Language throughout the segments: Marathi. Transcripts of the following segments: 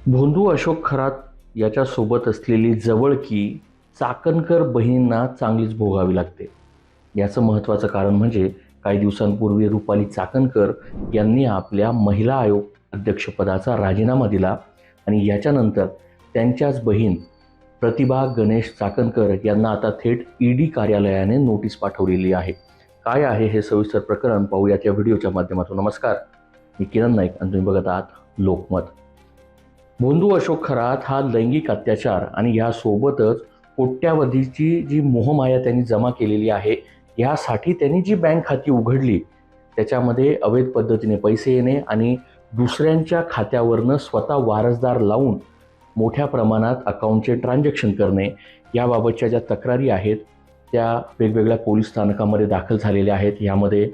भोंदू अशोक खरात याच्यासोबत असलेली जवळकी चाकणकर बहिणींना चांगलीच भोगावी लागते. याचं महत्त्वाचं कारण म्हणजे काही दिवसांपूर्वी रुपाली चाकणकर यांनी आपल्या महिला आयोग अध्यक्षपदाचा राजीनामा दिला आणि याच्यानंतर त्यांच्याच बहीण प्रतिभा गणेश चाकणकर यांना आता थेट ईडी कार्यालयाने नोटीस पाठवलेली आहे. काय आहे हे सविस्तर प्रकरण पाहूयात या व्हिडिओच्या माध्यमातून. नमस्कार, मी किरण नाईक आणि तुम्ही बघत आहात लोकमत. भोंदू अशोक खरात हा लैंगिक अत्याचार आणि यासोबतच कोट्यावधीची जी मोहमाया त्यांनी जमा केलेली आहे, यासाठी त्यांनी जी बँक खाती उघडली त्याच्यामध्ये अवैध पद्धतीने पैसे येणे आणि दुसऱ्यांच्या खात्यावरनं स्वतः वारसदार लावून मोठ्या प्रमाणात अकाउंटचे ट्रान्झॅक्शन करणे, याबाबतच्या ज्या तक्रारी आहेत त्या वेगवेगळ्या पोलीस स्थानकामध्ये दाखल झालेल्या आहेत. यामध्ये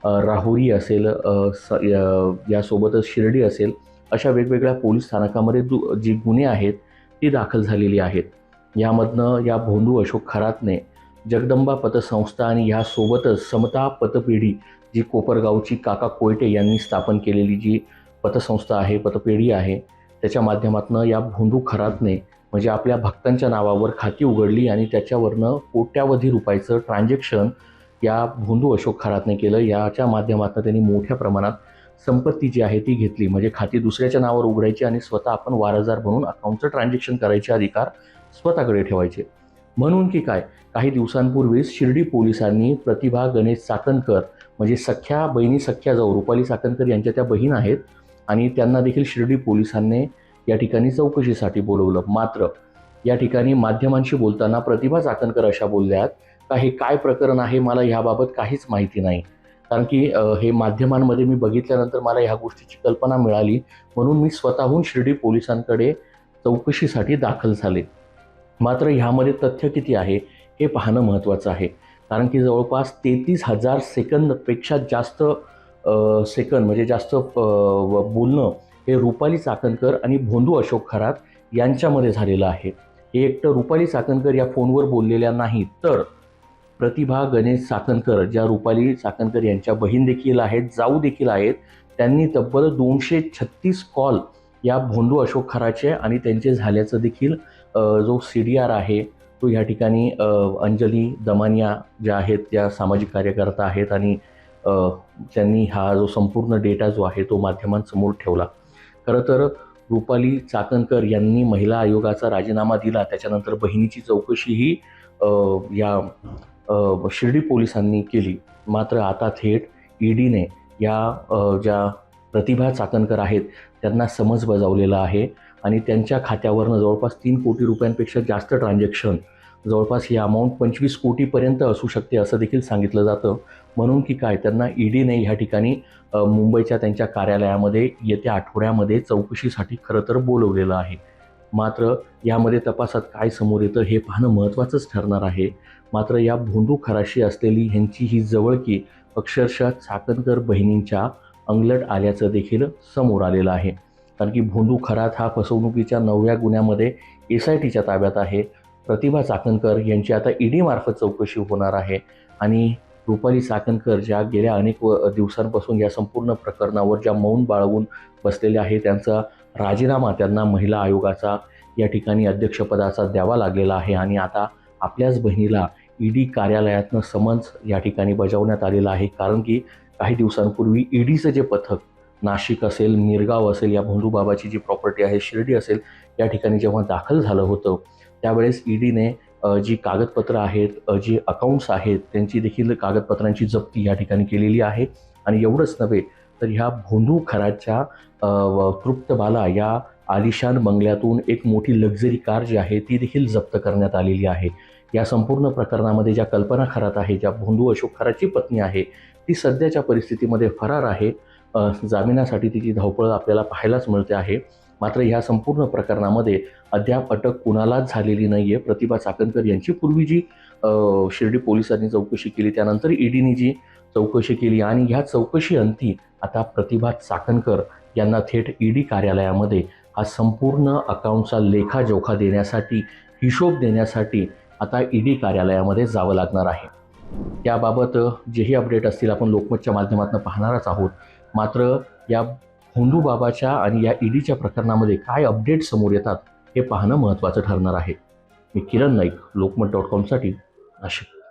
राहुरी असेल, यासोबतच शिर्डी असेल, अशा वेगवेगळ्या पोलीस स्थानकामध्ये जी गुन्हे आहेत ती दाखल झालेली आहेत. यामधनं या भोंदू अशोक खरातने जगदंबा पतसंस्था आणि यासोबतच समता पतपेढी जी कोपरगावची काका कोयटे यांनी स्थापन केलेली जी पतसंस्था आहे, पतपेढी आहे, त्याच्या माध्यमातून या भोंदू खरातने म्हणजे आपल्या भक्तांच्या नावावर खाती उघडली आणि त्याच्यावरनं कोट्यावधी रुपयाचं ट्रान्झॅक्शन या भोंदू अशोक खरातने केलं. याच्या माध्यमातून त्यांनी मोठ्या प्रमाणात संपत्ती जी आहे ती घेतली, म्हणजे खाती दुसऱ्याच्या नावावर उघडायची आणि स्वतः आपण वारसदार बनून अकाउंटचं ट्रान्झॅक्शन करायचे अधिकार स्वतःकडे ठेवायचे. म्हणून की काय, काही दिवसांपूर्वीच शिर्डी पोलिसांनी प्रतिभा गणेश चाकणकर म्हणजे सख्या बहिणी, सख्या जाऊ रुपाली चाकणकर यांच्या त्या बहीण आहेत आणि त्यांना देखील शिर्डी पोलिसांनी या ठिकाणी चौकशीसाठी बोलवलं. मात्र या ठिकाणी माध्यमांशी बोलताना प्रतिभा चाकणकर अशा बोलल्यात का हे काय प्रकरण आहे, मला ह्याबाबत काहीच माहिती नाही. कारण की हे माध्यमांमध्ये मी बघितल्यानंतर मला ह्या गोष्टीची कल्पना मिळाली, म्हणून मी स्वतःहून शिर्डी पोलिसांकडे चौकशीसाठी दाखल झाले. मात्र ह्यामध्ये तथ्य किती आहे हे पाहणं महत्त्वाचं आहे. कारण की जवळपास 33,000 सेकंदपेक्षा जास्त सेकंद म्हणजे जास्त बोलणं हे रुपाली चाकणकर आणि भोंदू अशोक खरात यांच्यामध्ये झालेलं आहे. हे एकटं रुपाली चाकणकर या फोनवर बोललेल्या नाहीत, तर प्रतिभा गणेश चाकणकर ज्या रुपाली चाकणकर यांच्या बहीण देखील आहेत, जाऊ देखील आहेत, त्यांनी तब्बल 236 कॉल या भोंदू अशोक खराचे आणि त्यांचे झाल्याचं देखील जो CDR आहे तो या ठिकाणी अंजली दमानिया ज्या आहेत त्या सामाजिक कार्यकर्ता आहेत आणि त्यांनी हा जो संपूर्ण डेटा जो आहे तो माध्यमांसमोर ठेवला. खरं तर रुपाली चाकणकर यांनी महिला आयोगाचा राजीनामा दिला, त्याच्यानंतर बहिणीची चौकशीही या शिर्डी पोलिसांनी केली. मात्र आता थेट ईडीने या ज्या प्रतिभा चाकणकर आहेत त्यांना समज बजावलेला आहे आणि त्यांच्या खात्यावरनं जवळपास 3 कोटी रुपयांपेक्षा जास्त ट्रान्झॅक्शन, जवळपास ही अमाऊंट 25 कोटीपर्यंत असू शकते असं देखील सांगितलं जातं. म्हणून की काय, त्यांना ईडीने ह्या ठिकाणी मुंबईच्या त्यांच्या कार्यालयामध्ये येत्या आठवड्यामध्ये चौकशीसाठी खरं तर बोलवलेलं आहे. मात्र यामध्ये तपासात काय समोर येतं हे पाहणं महत्त्वाचंच ठरणार आहे. मात्र या भोंदू खराशी असलेली ह्यांची ही जवळकी अक्षरशः चाकणकर बहिणींच्या अंगलट आल्याचं देखील समोर आलेलं आहे. कारण की भोंदू खरात हा फसवणुकीच्या 9व्या गुन्ह्यामध्ये SITच्या ताब्यात आहे. प्रतिभा चाकणकर यांची आता ईडीमार्फत चौकशी होणार आहे आणि रुपाली चाकणकर ज्या गेल्या अनेक दिवसांपासून या संपूर्ण प्रकरणावर ज्या मौन बाळगून बसलेल्या आहे, त्यांचा राजीनामा त्यांना महिला आयोगाचा या ठिकाणी अध्यक्षपदाचा द्यावा लागलेला आहे आणि आता आपल्याच बहिणीला ईडी कार्यालयातनं समन्स या ठिकाणी बजावण्यात आलेलं आहे. कारण की काही दिवसांपूर्वी ईडीचं जे पथक नाशिक असेल, मिरगाव असेल, या भोंदू बाबाची जी प्रॉपर्टी आहे शिर्डी असेल, या ठिकाणी जेव्हा दाखल झालं होतं त्यावेळेस ईडीने जी कागदपत्रं आहेत, जी अकाउंट्स आहेत, त्यांची देखील कागदपत्रांची जप्ती या ठिकाणी केलेली आहे. आणि एवढंच नव्हे तर ह्या भोंदू खराच्या तृप्तबाला या आलिशान बंगल्यातून एक मोठी लक्झरी कार जी आहे ती देखील जप्त करण्यात आलेली आहे. या संपूर्ण प्रकरणामध्ये ज्या कल्पना खरात आहे, ज्या भोंदू अशोक खराची पत्नी आहे, ती सध्याच्या परिस्थितीमध्ये फरार आहे. जामिनासाठी तिची धावपळ आपल्याला पाहायलाच मिळते आहे. मात्र ह्या संपूर्ण प्रकरणामध्ये अद्याप अटक कुणालाच झालेली नाही आहे. प्रतिभा चाकणकर यांची पूर्वी जी शिर्डी पोलिसांनी चौकशी केली, त्यानंतर ईडीने जी चौकशी केली आणि ह्या चौकशी अंती आता प्रतिभा चाकणकर यांना थेट ईडी कार्यालयामध्ये हा संपूर्ण अकाउंटचा लेखाजोखा देण्यासाठी, हिशोब देण्यासाठी आता ईडी कार्यालयामध्ये जावं लागणार आहे. याबाबत जेही अपडेट असतील आपण लोकमतच्या माध्यमातून पाहणारच आहोत. मात्र या होंदू बाबाच्या आणि या ईडीच्या प्रकरणामध्ये काय अपडेट समोर येतात हे पाहणं महत्त्वाचं ठरणार आहे. मी किरण नाईक, लोकमत.com साठी नाशिक.